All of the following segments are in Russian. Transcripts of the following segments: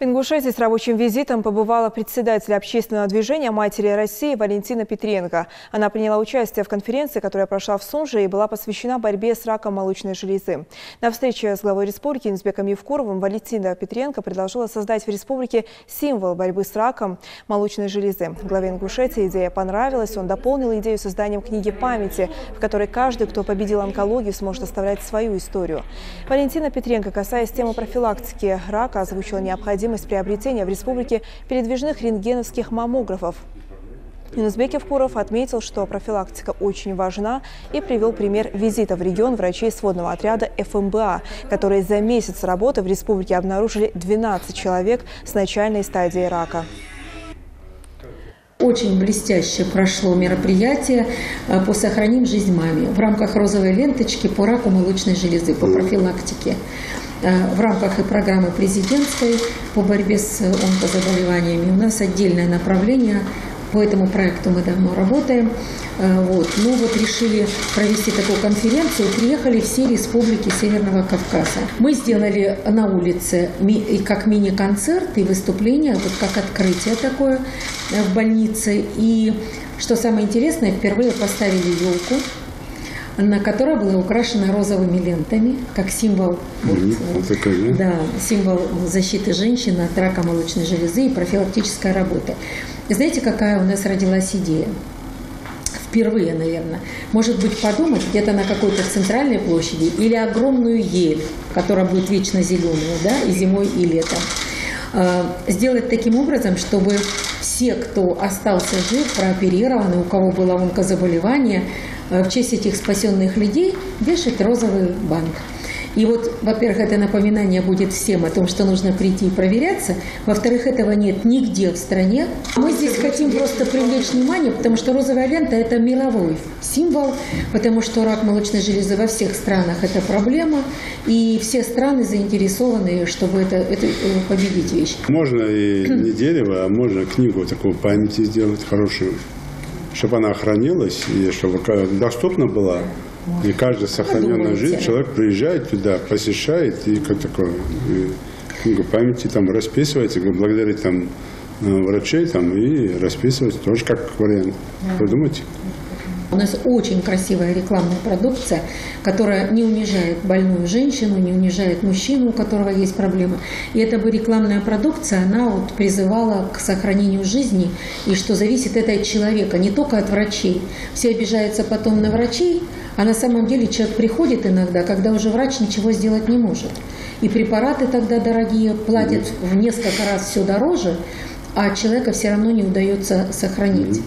В Ингушетии с рабочим визитом побывала председатель общественного движения «Матери России» Валентина Петренко. Она приняла участие в конференции, которая прошла в Сунже и была посвящена борьбе с раком молочной железы. На встрече с главой республики Инзбеком Евкуровым Валентина Петренко предложила создать в республике символ борьбы с раком молочной железы. Главе Ингушетии идея понравилась. Он дополнил идею созданием книги памяти, в которой каждый, кто победил онкологию, сможет оставлять свою историю. Валентина Петренко, касаясь темы профилактики рака, озвучила необходимость приобретения в республике передвижных рентгеновских маммографов. Инзбек Евкуров отметил, что профилактика очень важна, и привел пример визита в регион врачей сводного отряда ФМБА, которые за месяц работы в республике обнаружили 12 человек с начальной стадией рака. Очень блестяще прошло мероприятие по «Сохраним жизнь маме» в рамках розовой ленточки по раку молочной железы, по профилактике. В рамках и программы президентской по борьбе с онкозаболеваниями у нас отдельное направление. По этому проекту мы давно работаем. Решили провести такую конференцию. Приехали все республики Северного Кавказа. Мы сделали на улице как мини-концерт и выступление, как открытие такое в больнице. И что самое интересное, впервые поставили елку, на которой была украшена розовыми лентами, как символ, символ защиты женщин от рака молочной железы и профилактической работы. И знаете, какая у нас родилась идея? Впервые, наверное. Может быть, подумать где-то на какой-то центральной площади или огромную ель, которая будет вечно зеленая, и зимой, и летом. Сделать таким образом, чтобы все, кто остался жив, прооперированы, у кого было онкозаболевание, в честь этих спасенных людей вешать розовый бант. И во-первых, это напоминание будет всем о том, что нужно прийти и проверяться. Во-вторых, этого нет нигде в стране. Мы здесь хотим просто привлечь внимание, потому что розовая лента – это мировой символ, потому что рак молочной железы во всех странах – это проблема, и все страны заинтересованы, чтобы эту победить вещь. Можно и не дерево, а можно книгу такую памяти сделать хорошую, чтобы она хранилась и чтобы доступна была. И каждая сохраненная жизнь, человек приезжает туда, посещает, и как такое, книгу памяти там расписывается, благодарит там врачей там, и расписывается тоже как вариант. Подумайте. У нас очень красивая рекламная продукция, которая не унижает больную женщину, не унижает мужчину, у которого есть проблемы. И эта бы рекламная продукция, она призывала к сохранению жизни, и что зависит это от человека, не только от врачей. Все обижаются потом на врачей, а на самом деле человек приходит иногда, когда уже врач ничего сделать не может. И препараты тогда дорогие, платят в несколько раз все дороже, а человека все равно не удается сохранить.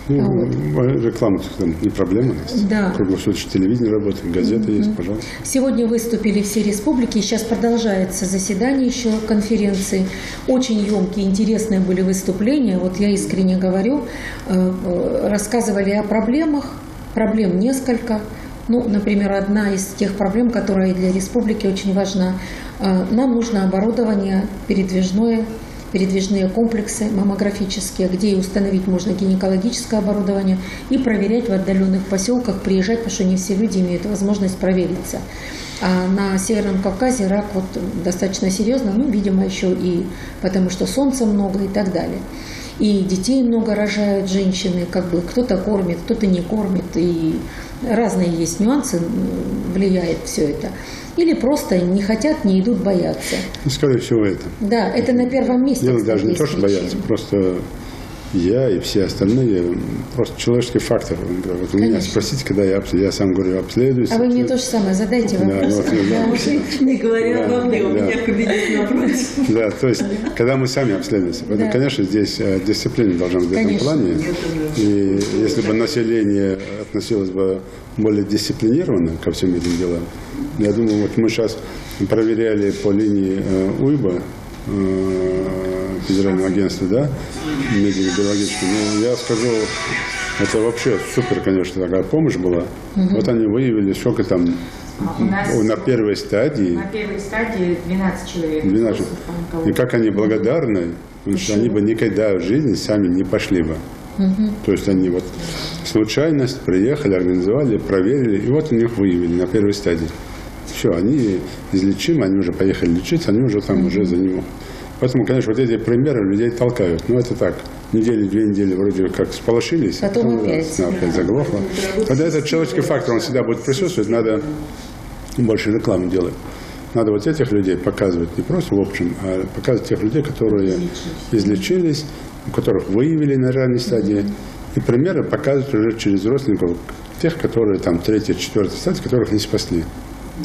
Реклама не проблема. Да. Круглосуточное телевидение работает, газета есть, пожалуйста. Сегодня выступили все республики, сейчас продолжается заседание еще конференции. Очень емкие, интересные были выступления. Я искренне говорю, рассказывали о проблемах, проблем несколько. Например, одна из тех проблем, которая для республики очень важна. Нам нужно оборудование передвижные комплексы маммографические, где и установить можно гинекологическое оборудование, и проверять в отдаленных поселках, приезжать, потому что не все люди имеют возможность провериться. А на Северном Кавказе рак достаточно серьезно, видимо, еще и потому, что солнца много и так далее. И детей много рожают женщины, кто-то кормит, кто-то не кормит, и разные есть нюансы, влияет все это. Или просто не хотят, не идут, боятся. Скорее всего, это. Да, это на первом месте. Дело даже не то, что боятся, просто я и все остальные, просто человеческий фактор. У меня спросите, когда я сам говорю, обследуюсь. А вы мне то же самое задайте вопрос. Не говоря обо мне, у меня кабинет напротив. Да, то есть, когда мы сами обследуемся. Поэтому, конечно, здесь дисциплина должна быть в этом плане. И если бы население относилось бы более дисциплинированно ко всем этим делам, я думаю, мы сейчас проверяли по линии УИБа, Федерального агентства, медико-биологического. Я скажу, это вообще супер, конечно, такая помощь была. Они выявили, сколько там на первой стадии. На первой стадии 12 человек. 12. И как они благодарны, потому что они бы никогда в жизни сами не пошли бы. То есть они случайность, приехали, организовали, проверили, и у них выявили на первой стадии. Все, они излечимы, они уже поехали лечиться, они уже там уже за него Поэтому, конечно, вот эти примеры людей толкают. Ну, это так. Недели, 2 недели вроде как сполошились, потом опять заглохло. Когда этот человеческий фактор, он всегда будет присутствовать, надо больше рекламы делать. Надо вот этих людей показывать не просто в общем, а показывать тех людей, которые излечились, у которых выявили на ранней стадии. И примеры показывать уже через родственников, тех, которые там 3-й, 4-й стадии, которых не спасли.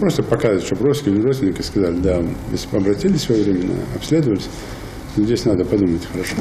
Просто показывать, чтобы родственники сказали, да, если бы обратились своевременно, обследовались, здесь надо подумать хорошо.